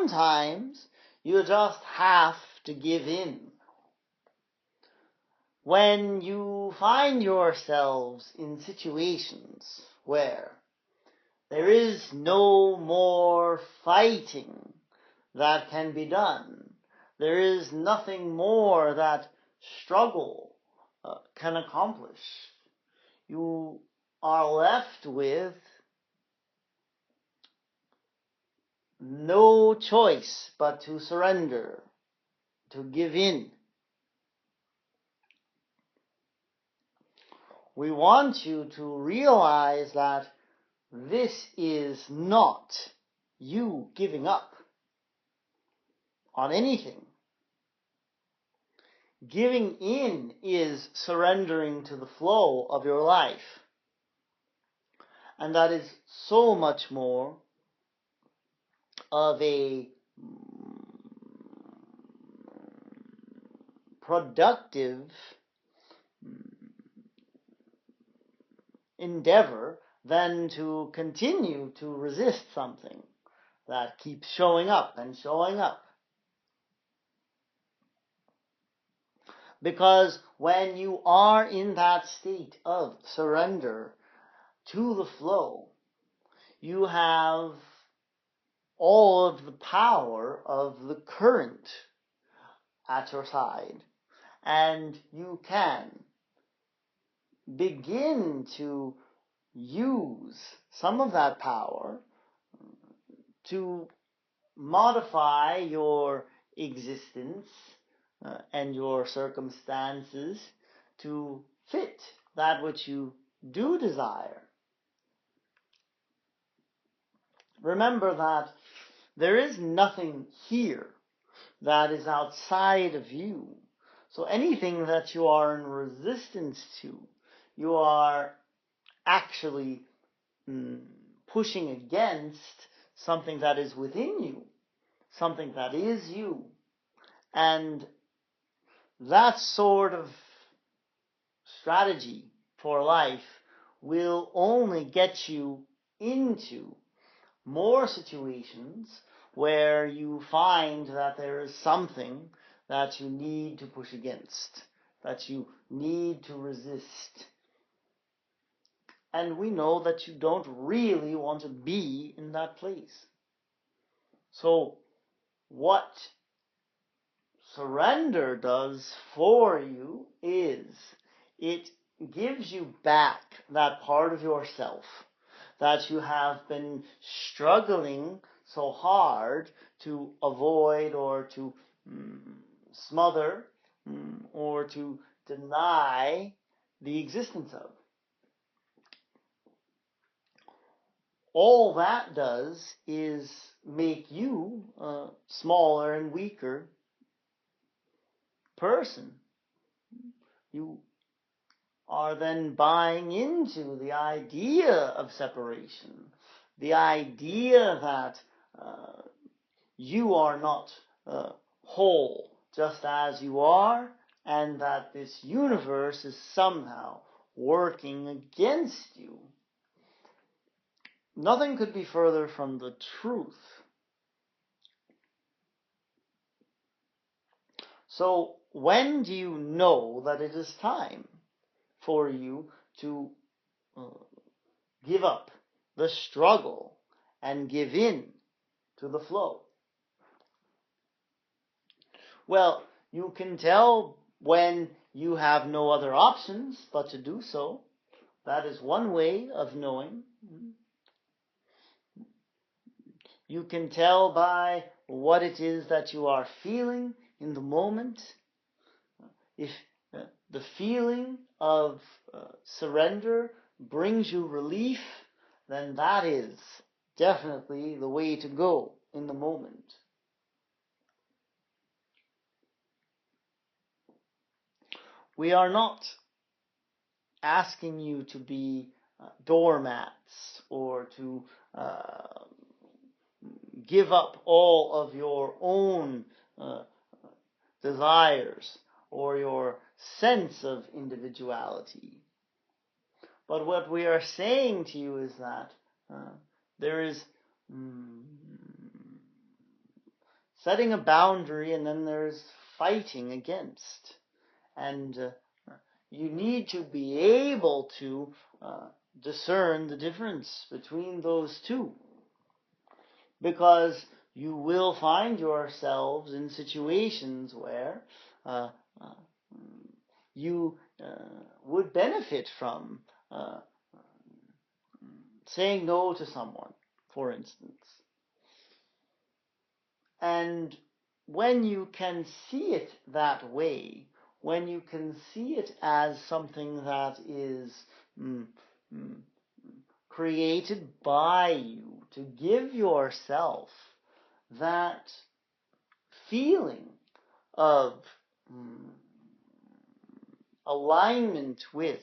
sometimes you just have to give in. When you find yourselves in situations where there is no more fighting that can be done, there is nothing more that struggle can accomplish, you are left with no choice but to surrender, to give in. We want you to realize that this is not you giving up on anything. Giving in is surrendering to the flow of your life. And that is so much more of a productive endeavor than to continue to resist something that keeps showing up and showing up. Because when you are in that state of surrender to the flow, you have all of the power of the current at your side, and you can begin to use some of that power to modify your existence and your circumstances to fit that which you do desire. Remember that there is nothing here that is outside of you. So anything that you are in resistance to, you are actually pushing against something that is within you, something that is you. And that sort of strategy for life will only get you into more situations where you find that there is something that you need to push against, that you need to resist. And we know that you don't really want to be in that place. So what surrender does for you is it gives you back that part of yourself that you have been struggling so hard to avoid or to smother or to deny the existence of. All that does is make you a smaller and weaker person. You are then buying into the idea of separation, the idea that you are not whole just as you are, and that this universe is somehow working against you. Nothing could be further from the truth. So when do you know that it is time for you to give up the struggle and give in to the flow? Well, you can tell when you have no other options but to do so. That is one way of knowing. You can tell by what it is that you are feeling in the moment. If the feeling of surrender brings you relief, then that is definitely the way to go in the moment. We are not asking you to be doormats or to give up all of your own desires or your sense of individuality. But what we are saying to you is that there is setting a boundary, and then there's fighting against. And you need to be able to discern the difference between those two, because you will find yourselves in situations where you would benefit from saying no to someone, for instance. And when you can see it that way, when you can see it as something that is created by you to give yourself that feeling of alignment with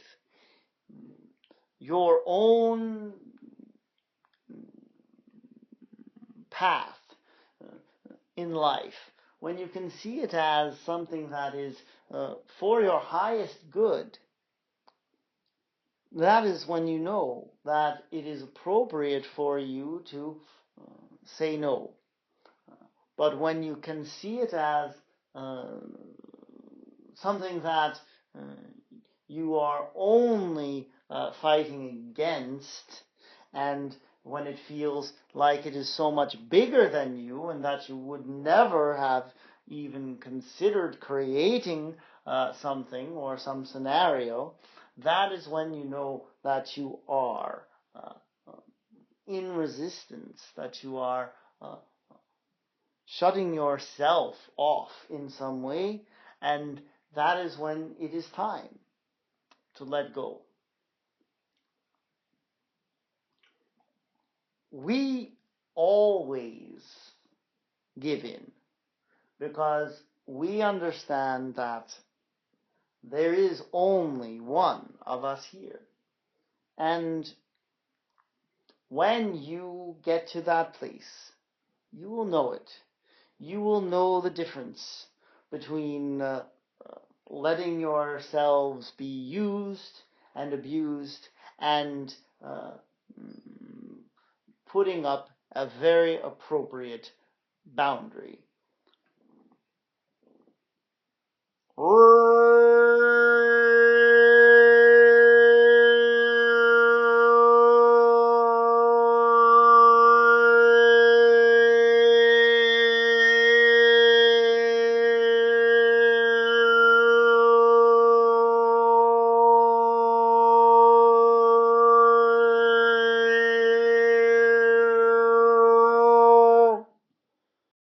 your own path in life, when you can see it as something that is for your highest good, that is when you know that it is appropriate for you to say no. But when you can see it as something that you are only fighting against, and when it feels like it is so much bigger than you and that you would never have even considered creating something or some scenario, that is when you know that you are in resistance, that you are shutting yourself off in some way, and that is when it is time to let go. We always give in because we understand that there is only one of us here. And when you get to that place, you will know it. You will know the difference between letting yourselves be used and abused and putting up a very appropriate boundary.